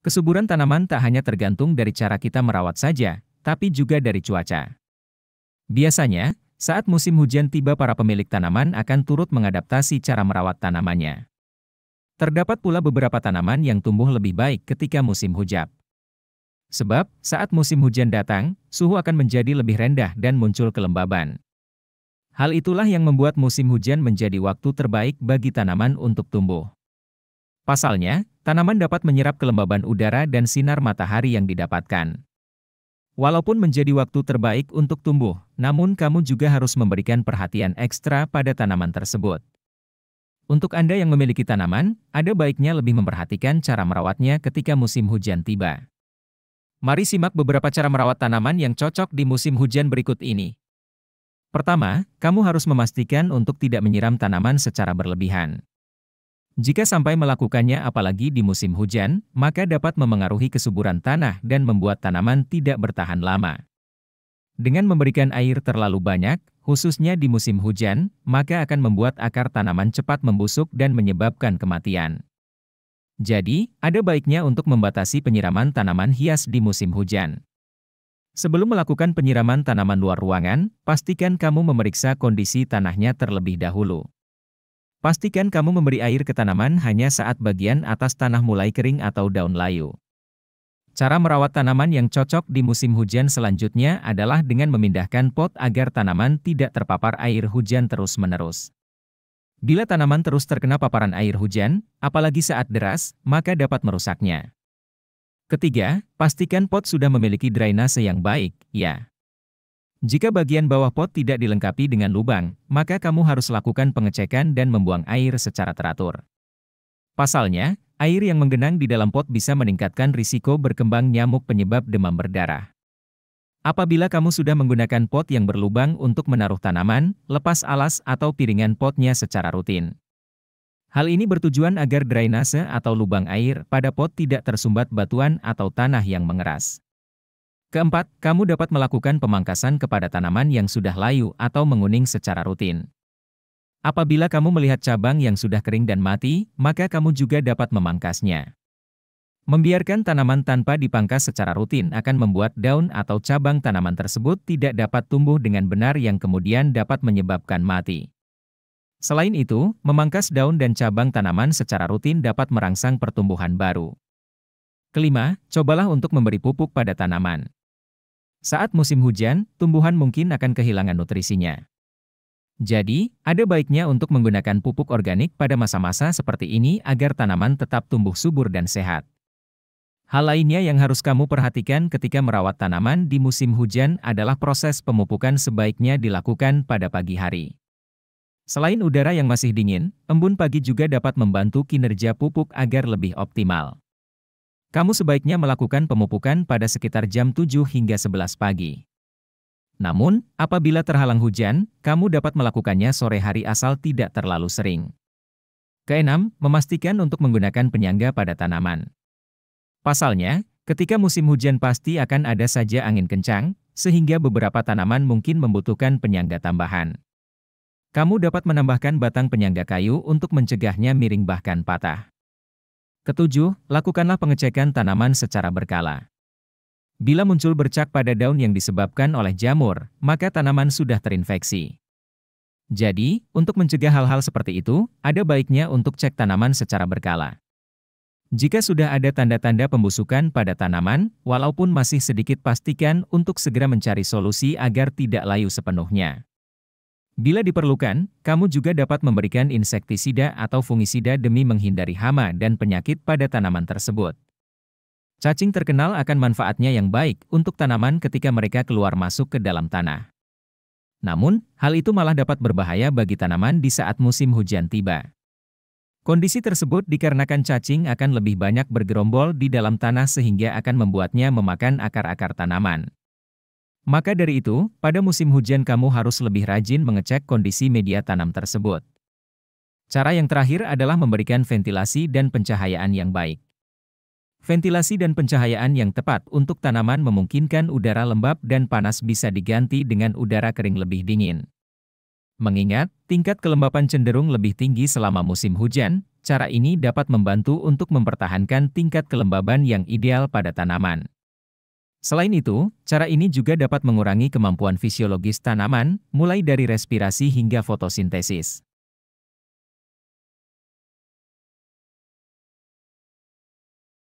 Kesuburan tanaman tak hanya tergantung dari cara kita merawat saja, tapi juga dari cuaca. Biasanya, saat musim hujan tiba para pemilik tanaman akan turut mengadaptasi cara merawat tanamannya. Terdapat pula beberapa tanaman yang tumbuh lebih baik ketika musim hujan. Sebab, saat musim hujan datang, suhu akan menjadi lebih rendah dan muncul kelembaban. Hal itulah yang membuat musim hujan menjadi waktu terbaik bagi tanaman untuk tumbuh. Pasalnya, tanaman dapat menyerap kelembaban udara dan sinar matahari yang didapatkan. Walaupun menjadi waktu terbaik untuk tumbuh, namun kamu juga harus memberikan perhatian ekstra pada tanaman tersebut. Untuk Anda yang memiliki tanaman, ada baiknya lebih memperhatikan cara merawatnya ketika musim hujan tiba. Mari simak beberapa cara merawat tanaman yang cocok di musim hujan berikut ini. Pertama, kamu harus memastikan untuk tidak menyiram tanaman secara berlebihan. Jika sampai melakukannya apalagi di musim hujan, maka dapat memengaruhi kesuburan tanah dan membuat tanaman tidak bertahan lama. Dengan memberikan air terlalu banyak, khususnya di musim hujan, maka akan membuat akar tanaman cepat membusuk dan menyebabkan kematian. Jadi, ada baiknya untuk membatasi penyiraman tanaman hias di musim hujan. Sebelum melakukan penyiraman tanaman luar ruangan, pastikan kamu memeriksa kondisi tanahnya terlebih dahulu. Pastikan kamu memberi air ke tanaman hanya saat bagian atas tanah mulai kering atau daun layu. Cara merawat tanaman yang cocok di musim hujan selanjutnya adalah dengan memindahkan pot agar tanaman tidak terpapar air hujan terus-menerus. Bila tanaman terus terkena paparan air hujan, apalagi saat deras, maka dapat merusaknya. Ketiga, pastikan pot sudah memiliki drainase yang baik, ya. Jika bagian bawah pot tidak dilengkapi dengan lubang, maka kamu harus lakukan pengecekan dan membuang air secara teratur. Pasalnya, air yang menggenang di dalam pot bisa meningkatkan risiko berkembang nyamuk penyebab demam berdarah. Apabila kamu sudah menggunakan pot yang berlubang untuk menaruh tanaman, lepas alas atau piringan potnya secara rutin. Hal ini bertujuan agar drainase atau lubang air pada pot tidak tersumbat batuan atau tanah yang mengeras. Keempat, kamu dapat melakukan pemangkasan kepada tanaman yang sudah layu atau menguning secara rutin. Apabila kamu melihat cabang yang sudah kering dan mati, maka kamu juga dapat memangkasnya. Membiarkan tanaman tanpa dipangkas secara rutin akan membuat daun atau cabang tanaman tersebut tidak dapat tumbuh dengan benar yang kemudian dapat menyebabkan mati. Selain itu, memangkas daun dan cabang tanaman secara rutin dapat merangsang pertumbuhan baru. Kelima, cobalah untuk memberi pupuk pada tanaman. Saat musim hujan, tumbuhan mungkin akan kehilangan nutrisinya. Jadi, ada baiknya untuk menggunakan pupuk organik pada masa-masa seperti ini agar tanaman tetap tumbuh subur dan sehat. Hal lainnya yang harus kamu perhatikan ketika merawat tanaman di musim hujan adalah proses pemupukan sebaiknya dilakukan pada pagi hari. Selain udara yang masih dingin, embun pagi juga dapat membantu kinerja pupuk agar lebih optimal. Kamu sebaiknya melakukan pemupukan pada sekitar jam 7 hingga 11 pagi. Namun, apabila terhalang hujan, kamu dapat melakukannya sore hari asal tidak terlalu sering. Keenam, memastikan untuk menggunakan penyangga pada tanaman. Pasalnya, ketika musim hujan pasti akan ada saja angin kencang, sehingga beberapa tanaman mungkin membutuhkan penyangga tambahan. Kamu dapat menambahkan batang penyangga kayu untuk mencegahnya miring bahkan patah. Ketujuh, lakukanlah pengecekan tanaman secara berkala. Bila muncul bercak pada daun yang disebabkan oleh jamur, maka tanaman sudah terinfeksi. Jadi, untuk mencegah hal-hal seperti itu, ada baiknya untuk cek tanaman secara berkala. Jika sudah ada tanda-tanda pembusukan pada tanaman, walaupun masih sedikit pastikan untuk segera mencari solusi agar tidak layu sepenuhnya. Bila diperlukan, kamu juga dapat memberikan insektisida atau fungisida demi menghindari hama dan penyakit pada tanaman tersebut. Cacing terkenal akan manfaatnya yang baik untuk tanaman ketika mereka keluar masuk ke dalam tanah. Namun, hal itu malah dapat berbahaya bagi tanaman di saat musim hujan tiba. Kondisi tersebut dikarenakan cacing akan lebih banyak bergerombol di dalam tanah sehingga akan membuatnya memakan akar-akar tanaman. Maka dari itu, pada musim hujan kamu harus lebih rajin mengecek kondisi media tanam tersebut. Cara yang terakhir adalah memberikan ventilasi dan pencahayaan yang baik. Ventilasi dan pencahayaan yang tepat untuk tanaman memungkinkan udara lembab dan panas bisa diganti dengan udara kering lebih dingin. Mengingat, tingkat kelembapan cenderung lebih tinggi selama musim hujan, Cara ini dapat membantu untuk mempertahankan tingkat kelembaban yang ideal pada tanaman. Selain itu, cara ini juga dapat mengurangi kemampuan fisiologis tanaman, mulai dari respirasi hingga fotosintesis.